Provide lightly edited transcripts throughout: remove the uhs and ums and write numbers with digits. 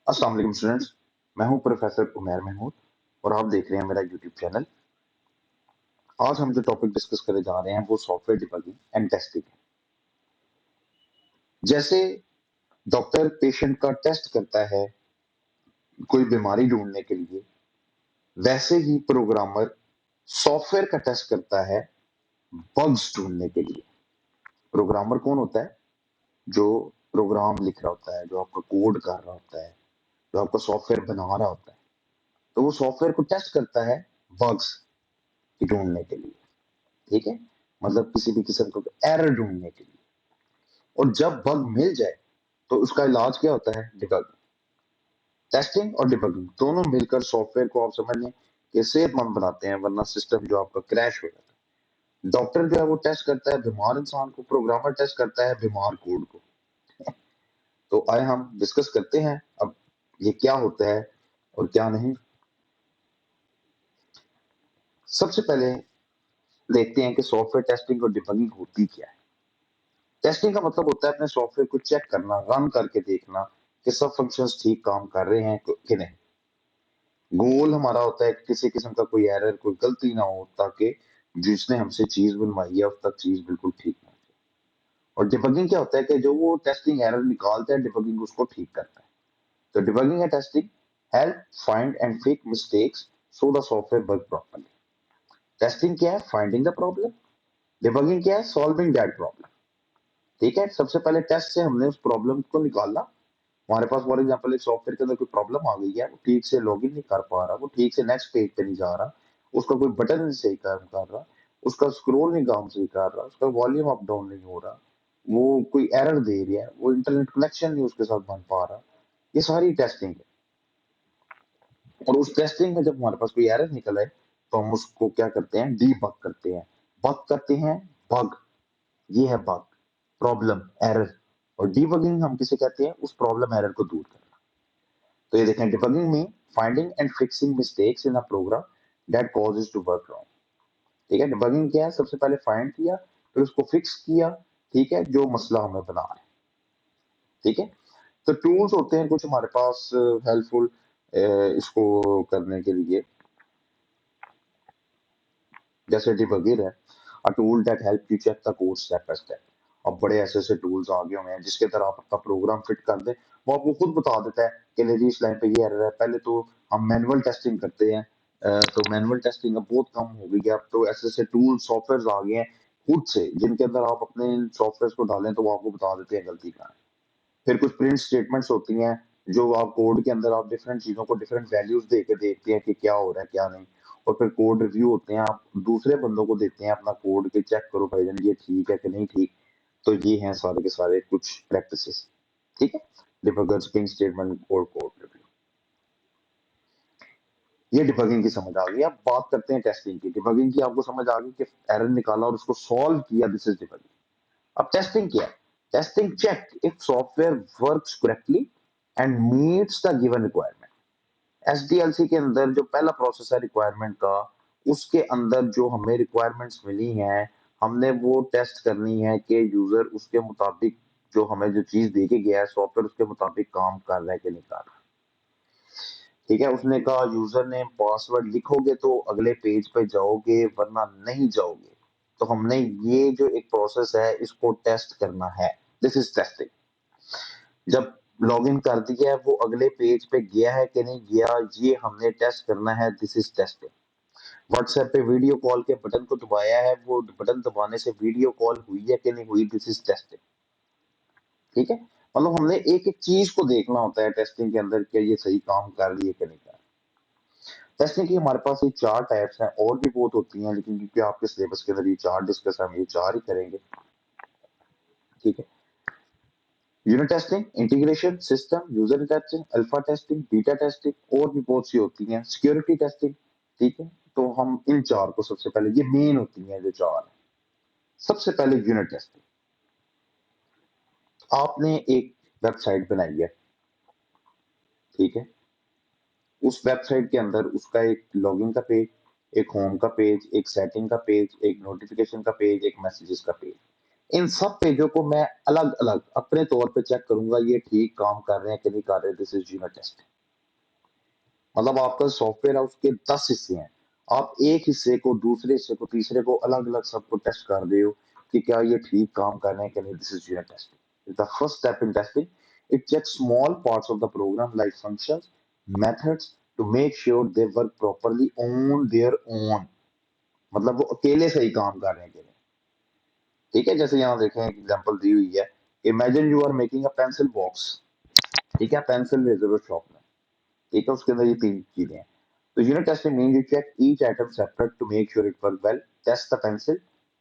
अस्सलाम वालेकुम स्टूडेंट्स। मैं हूं प्रोफेसर उमैर महमूद और आप देख रहे हैं मेरा यूट्यूब चैनल। आज हम जो टॉपिक डिस्कस करने जा रहे हैं वो सॉफ्टवेयर डिबगिंग एंड टेस्टिंग है। जैसे डॉक्टर पेशेंट का टेस्ट करता है कोई बीमारी ढूंढने के लिए, वैसे ही प्रोग्रामर सॉफ्टवेयर का टेस्ट करता है बग्स ढूंढने के लिए। प्रोग्रामर कौन होता है? जो प्रोग्राम लिख रहा होता है, जो आपका कोड कर रहा होता है, जो आपका सॉफ्टवेयर बना रहा होता है। तो वो सॉफ्टवेयर को टेस्ट करता है बग्स ढूंढने के लिए। ठीक है, मतलब किसी भी किस्म का एरर ढूंढने के लिए। और जब बग मिल जाए तो उसका इलाज क्या होता है? डिबगिंग। टेस्टिंग और डिबगिंग दोनों मिलकर सॉफ्टवेयर को आप समझ लें कि सेहतमंद बनाते हैं, वरना सिस्टम जो आपका क्रैश हो जाता है। डॉक्टर जो है वो टेस्ट करता है बीमार इंसान को, प्रोग्रामर टेस्ट करता है बीमार कोड को। तो आए हम डिस्कस करते हैं अब ये क्या होता है और क्या नहीं। सबसे पहले देखते हैं कि सॉफ्टवेयर टेस्टिंग और डिबगिंग होती क्या है। टेस्टिंग का मतलब होता है अपने सॉफ्टवेयर को चेक करना, रन करके देखना कि सब फंक्शंस ठीक काम कर रहे हैं कि नहीं। गोल हमारा होता है कि किसी किस्म का कोई एरर, कोई गलती ना हो, ताकि जिसने हमसे चीज बनवाई है उस तक चीज बिल्कुल ठीक पहुंचे। और डिबगिंग क्या होता है कि जो वो टेस्टिंग एरर निकालता है, डिबगिंग उसको ठीक करता है। तो debugging and testing help find and fix mistakes so the software work properly. Testing क्या है? Finding the problem. डिबगिंग क्या है? Solving that problem. ठीक है, सबसे पहले टेस्ट से हमने उस प्रॉब्लम को निकाला। हमारे पास फॉर एग्जांपल एक सॉफ्टवेयर के अंदर कोई प्रॉब्लम आ गई है, वो ठीक से लॉगिन नहीं कर पा रहा, वो ठीक से नेक्स्ट पेज पे नहीं जा रहा, उसका कोई बटन नहीं सही काम कर रहा, उसका स्क्रॉल नहीं काम सही कर रहा, उसका वॉल्यूम अप डाउन नहीं हो रहा, वो कोई एरर दे रहा है, वो इंटरनेट कनेक्शन नहीं उसके साथ बन पा रहा। ये सारी टेस्टिंग है। और उस टेस्टिंग में जब हमारे पास कोई एरर निकल आए तो हम उसको क्या करते हैं? डीबग करते हैं। बग करते हैं, बग, ये है बग, प्रॉब्लम, एरर। और डीबगिंग हम किसे कहते हैं? उस प्रॉब्लम एरर को दूर करना। तो ये देखें, डिबगिंग में finding and fixing mistakes in a program that causes to work wrong. ठीक है, डिबगिंग क्या है? सबसे पहले फाइंड किया, फिर उसको फिक्स किया। ठीक है, जो मसला हमें बना है। ठीक है, तो टूल्स होते हैं कुछ हमारे पास हेल्पफुल इसको करने के लिए। जैसे डिबगर है, a tool that help you check the code step by step. अब बड़े ऐसे ऐसे टूल्स आ गए हुए हैं जिसके तरह आप अपना प्रोग्राम फिट कर दें, वो आपको खुद बता देता है कि नहीं जी इस लाइन पे ये एरर है। पहले तो हम मैनुअल टेस्टिंग करते हैं, तो मैनुअल टेस्टिंग अब बहुत कम हो गई है। अब तो ऐसे ऐसे टूल सॉफ्टवेयर आ गए हैं खुद से, जिनके अंदर आप अपने सॉफ्टवेयर को डालें तो वो आपको बता देते हैं गलती कहाँ है। फिर कुछ प्रिंट स्टेटमेंट्स होती हैं, जो आप कोड के अंदर आप डिफरेंट चीजों को डिफरेंट वैल्यूज दे के देखते हैं कि क्या हो रहा है क्या नहीं। और फिर कोड रिव्यू होते हैं, आप दूसरे बंदों को देते हैं अपना कोड के, चेक करो भाईजान ये ठीक है कि नहीं ठीक। तो ये हैं सारे के सारे कुछ प्रैक्टिसेस। ठीक है, डिबगर, प्रिंट स्टेटमेंट और कोड रिव्यू। ये डिबगिंग की समझ आ गई। अब बात करते हैं टेस्टिंग की। डिबगिंग की आपको समझ आ गई कि एरर निकाला और उसको सॉल्व किया, दिस इज डिबगिंग। अब टेस्टिंग क्या है? Testing check if software works correctly and meets the given requirement. SDLC के अंदर जो पहला प्रोसेस है रिक्वायरमेंट का, उसके अंदर जो हमें रिक्वायरमेंट्स मिली हैं, हमने वो टेस्ट करनी है कि यूजर उसके मुताबिक, जो हमें जो चीज दे के गया है सॉफ्टवेयर, उसके मुताबिक काम कर रहा है कि नहीं कर रहा। ठीक है, उसने कहा यूजर नेम पासवर्ड लिखोगे तो अगले पेज पे जाओगे, वरना नहीं जाओगे। तो हमने ये जो एक प्रोसेस है इसको टेस्ट करना है, दिस इज टेस्टिंग। जब लॉगिन कर दिया है, वो अगले पेज पे गया है कि नहीं गया, ये हमने टेस्ट करना है, दिस इज टेस्टिंग। व्हाट्सएप पे वीडियो कॉल के बटन को दबाया है, वो बटन दबाने से वीडियो कॉल हुई है कि नहीं हुई, दिस इज टेस्टिंग। ठीक है, मतलब हमने एक एक चीज को देखना होता है टेस्टिंग के अंदर कि ये सही काम कर रही है कि नहीं कर रही। टेस्टिंग की हमारे पास ये चार टाइप्स हैं, और भी बहुत होती हैं, लेकिन क्योंकि आपके सिलेबस के अंदर ये चार डिस्कस हम ये चार ही करेंगे। ठीक है, unit testing, integration, system, user testing, alpha testing, beta testing, और भी बहुत सी होती हैं, सिक्योरिटी टेस्टिंग। ठीक है, तो हम इन चार को सबसे पहले, ये मेन होती हैं जो चार है। सबसे पहले यूनिट टेस्टिंग। आपने एक वेबसाइट बनाई है, ठीक है, उस वेबसाइट के अंदर उसका एक लॉगिन का पेज, एक होम का पेज, एक सेटिंग का पेज, एक नोटिफिकेशन का पेज, एक मैसेजेस का पेज। इन सब पेजों को मैं अलग अलग अपने तौर पे चेक करूंगा, ये ठीक काम कर रहे हैं कि नहीं कर रहे। This is unit test. मतलब आपका सॉफ्टवेयर है उसके 10 हिस्से हैं, आप एक हिस्से को, दूसरे हिस्से को, तीसरे को अलग अलग सबको टेस्ट कर रहे हो कि क्या ये ठीक काम कर रहे हैं कि नहीं। This is unit testing. The first step in testing, it checks small parts of the program like functions, methods, to make sure they work properly on their own. मतलब वो अकेले सही काम कर रहे हैं कि नहीं। ठीक है, जैसे यहाँ देखें एक एग्जांपल दी हुई है, imagine you are making a pencil box. ठीक है, पेंसिल रेजर शॉप में, ठीक है, उसके अंदर ये तीन चीजें हैं। तो unit testing mean you check each item separate to make sure it work well, test the pencil,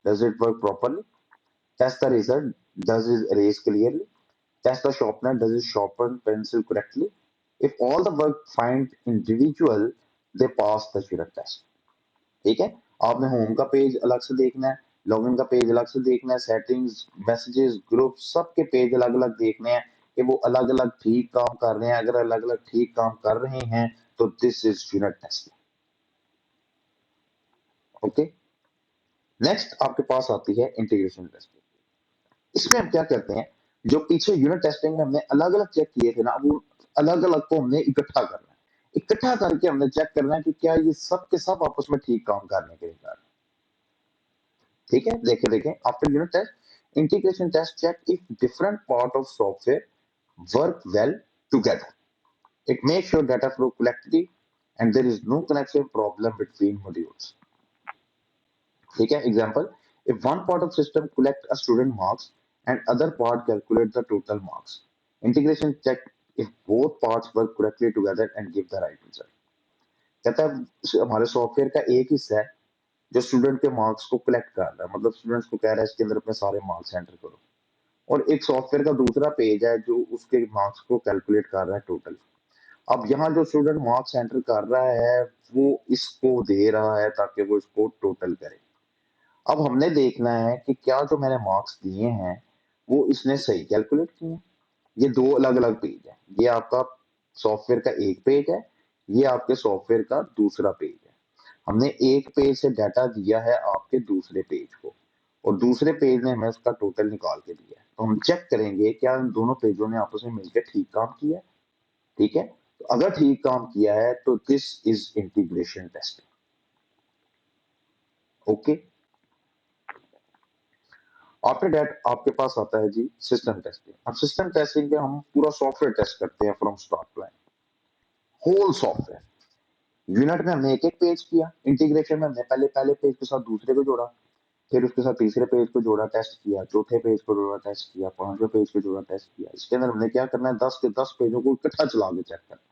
does it work properly, test the eraser, does it erase clearly, test the sharpener, does it sharpen pencil correctly. If all the work find individual, they pass the unit test. ठीक है, आपने home का page अलग से देखना है, login का page अलग से देखना है, सेटिंग्स, मैसेजेस, ग्रुप, सबके पेज अलग अलग देखने हैं कि वो अलग अलग ठीक काम कर रहे हैं। अगर अलग अलग ठीक काम कर रहे हैं तो this is unit testing. Okay, next आपके पास आती है इंटीग्रेशन टेस्टिंग। इसमें हम क्या करते हैं, जो पीछे यूनिट टेस्टिंग में हमने अलग अलग चेक किए थे ना, वो अलग अलग को हमने इकट्ठा करना है। इकट्ठा करके हमने चेक करना है कि क्या ये सब के सब आपस में ठीक काम करने के लिए। ठीक है, देखें देखें, after unit test, integration test check if different part of software work well together. It make sure data flow correctly and there is no connection problem between modules. ठीक है, example, if one part of system collect a student marks and other part calculate the total marks, integration check if both parts work correctly together and give the right answer. कहता है हमारे software का एक हिस्सा है जो student के marks को कलेक्ट कर रहा है, मतलब स्टूडेंट्स को कह रहा है इसके अंदर अपने सारे मार्क्स एंटर करो, और एक सॉफ्टवेयर का दूसरा पेज है जो उसके मार्क्स को कैलकुलेट कर रहा है टोटल। अब यहाँ जो स्टूडेंट मार्क्स एंटर कर रहा है वो इसको दे रहा है ताकि वो इसको टोटल करे। अब हमने देखना है कि क्या जो मैंने मार्क्स दिए हैं वो इसने सही कैलकुलेट किए हैं। ये दो अलग अलग पेज है, ये आपका सॉफ्टवेयर का एक पेज है, ये आपके सॉफ्टवेयर का दूसरा पेज है। हमने एक पेज से डाटा दिया है आपके दूसरे पेज को, और दूसरे पेज ने हमें उसका टोटल निकाल के दिया है। तो हम चेक करेंगे क्या इन दोनों पेजों ने आपस में मिलकर ठीक काम किया है। ठीक है, तो अगर ठीक काम किया है तो this is integration testing. Okay, after that आपके पास आता है जी सिस्टम टेस्टिंग। अब सिस्टम टेस्टिंग में हम पूरा सॉफ्टवेयर टेस्ट करते हैं from start to end, whole software. Unit में हमने एक एक पेज किया, इंटीग्रेशन में हमने पहले पहले पेज के साथ दूसरे को जोड़ा, फिर उसके साथ तीसरे पेज को जोड़ा, टेस्ट किया, चौथे पेज को जोड़ा, टेस्ट किया, पांचवें पेज को जोड़ा, टेस्ट किया। इसके अंदर हमने क्या करना है, 10 के 10 पेजों को इकट्ठा चला के चेक करना।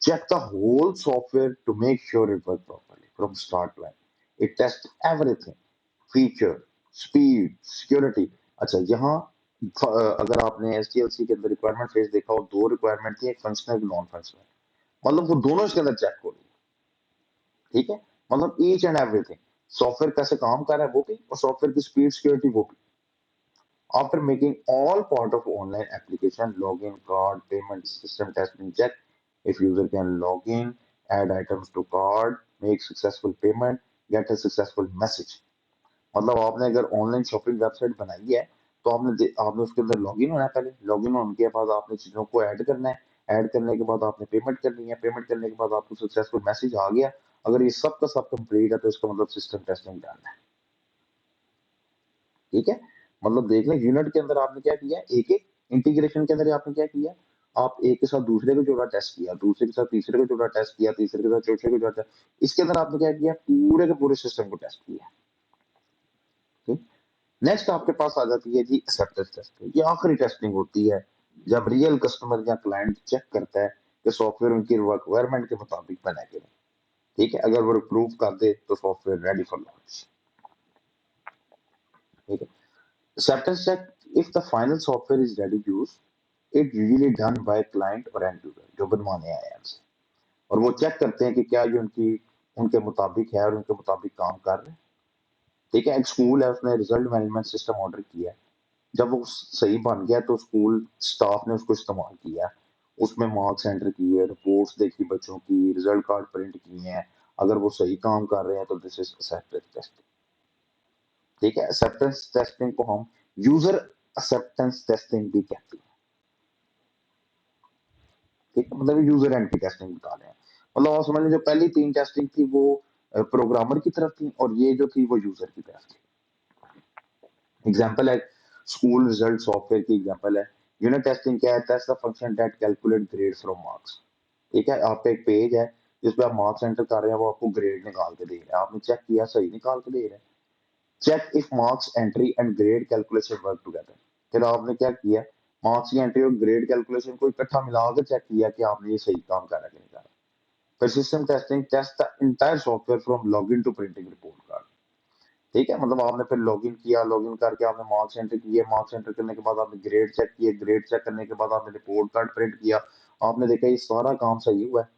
Check the whole software to make sure it work properly from start to end. It test everything, feature, speed, security. अच्छा, यहाँ अगर आपने एसडीएलसी के अंदर रिक्वायरमेंट फेज देखा हो, दो रिक्वायरमेंट थी, एक फंक्शनल, नॉन फंक्शनल, मतलब वो दोनों इसके अंदर चेक हो रही है। ठीक है, मतलब ईच एंड एवरीथिंग, सॉफ्टवेयर कैसे काम कर रहा है वो भी, और सॉफ्टवेयर की स्पीड, सिक्योरिटी वो भी। After making all part of online application, login, card, payment, system testing check. If user can log in, add items to card, make successful payment, get a successful message. मतलब आपने अगर online shopping website बनाई है तो आपने उसके अंदर login होना है। पहले लॉगिन होने के बाद आपने चीजों को ऐड करना है, ऐड करने के बाद आपने पेमेंट करनी है, पेमेंट करने के बाद आपको सक्सेसफुल मैसेज आ गया। अगर ये सब का सब कंप्लीट है तो इसका मतलब सिस्टम टेस्टिंग डन है। ठीक है, मतलब देख लें यूनिट के अंदर आपने क्या किया, एक एक इंटीग्रेशन के अंदर आपने क्या किया, आप एक के साथ दूसरे को जोड़ा, टेस्ट किया, दूसरे के साथ तीसरे को जोड़ा, टेस्ट किया, तीसरे के साथ चौथे को जोड़ा, इसके अंदर आपने क्या किया, पूरे के पूरे सिस्टम को टेस्ट किया। ठीक, नेक्स्ट आपके पास आ जाती है जी एक्सेप्टेंस टेस्टिंग। ये आखिरी टेस्टिंग होती है जब रियल कस्टमर या क्लाइंट चेक करता है कि सॉफ्टवेयर उनकी रिक्वायरमेंट के मुताबिक बना के नहीं। ठीक है, अगर वो प्रूव कर दे तो सॉफ्टवेयर रेडी फॉर लॉन्च। ठीक है, acceptance check, if the final software is ready to use, it usually done by client or end user जो बनवाने आए हैं हमसे, और वो चेक करते हैं कि क्या ये उनकी उनके मुताबिक है और उनके मुताबिक काम कर रहे हैं। ठीक है, एक स्कूल है उसने रिजल्ट मैनेजमेंट सिस्टम ऑर्डर किया है, जब वो सही बन गया तो स्कूल स्टाफ ने उसको इस्तेमाल किया, उसमें मार्क्स एंटर किए, रिपोर्ट्स देखी बच्चों की, रिजल्ट कार्ड प्रिंट किए हैं। अगर वो सही काम कर रहे हैं तो दिस इज एक्सेप्टेंस टेस्टिंग। ठीक है। एक्सेप्टेंस टेस्टिंग को हम यूजर एक्सेप्टेंस टेस्टिंग भी कहते हैं। ठीक है, मतलब यूजर एंड की टेस्टिंग बता रहे हैं। मतलब आप समझ लें जो पहली 3 टेस्टिंग थी वो प्रोग्रामर की तरफ थी और ये जो थी वो यूजर की तरफ थी। एग्जांपल है स्कूल रिजल्ट सॉफ्टवेयर की एग्जांपल है। यूनिट टेस्टिंग क्या है? Test the function that calculate grade from marks. ठीक है, आपका एक पेज है जिसपे आप मार्क्स एंटर कर रहे हैं, वो आपको ग्रेड निकाल के दे रहा है, आपने चेक किया सही निकाल के दे रहा है। Check if marks entry and grade calculation work together. फिर आपने क्या किया? मार्क्स की एंट्री और ग्रेड कैलकुलेशन को इकट्ठा मिलाकर चेक किया कि आपने ये सही काम करा कि नहीं करा। फिर system testing test the entire software from login to printing report card. ठीक है, मतलब आपने फिर लॉगिन किया, लॉगिन करके आपने मार्क्स एंटर किए, मार्क्स एंटर करने के बाद आपने ग्रेड चेक किए, ग्रेड चेक करने के बाद आपने रिपोर्ट कार्ड प्रिंट किया, आपने देखा ये सारा काम सही हुआ है।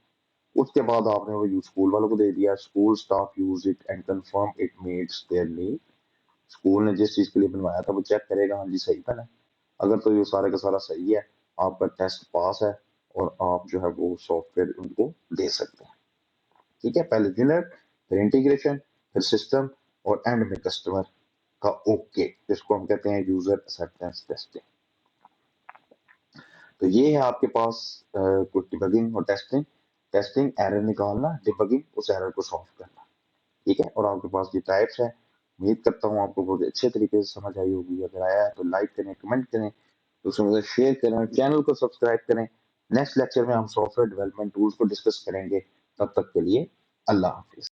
उसके बाद आपने वो यूज स्कूल वालों को दे दिया, school staff use it and confirm it meets their need. School ने जिस चीज के लिए बनवाया था वो चेक करेगा, हाँ जी सही बना है। अगर तो ये सारा का सारा सही है, आपका टेस्ट पास है और आप जो है वो सॉफ्टवेयर उनको दे सकते हैं। ठीक है, पहले यूनिट, फिर इंटीग्रेशन, फिर सिस्टम और एंड में कस्टमर का ओके, जिसको हम कहते हैं यूजर एक्सेप्टेंस टेस्टिंग। तो ये है आपके पास कुछ डिबगिंग और टेस्टिंग। टेस्टिंग एरर निकालना, डिबगिंग उस एरर को सॉल्व करना। ठीक है, और आपके पास ये टाइप्स है। उम्मीद करता हूँ आपको बहुत अच्छे तरीके से समझ आई होगी। अगर आया है तो लाइक करें, कमेंट करें, दूसरों के साथ शेयर करें, चैनल को सब्सक्राइब करें। नेक्स्ट लेक्चर में हम सॉफ्टवेयर डेवलपमेंट टूल्स को डिस्कस करेंगे। तब तक के लिए अल्लाह हाफिज।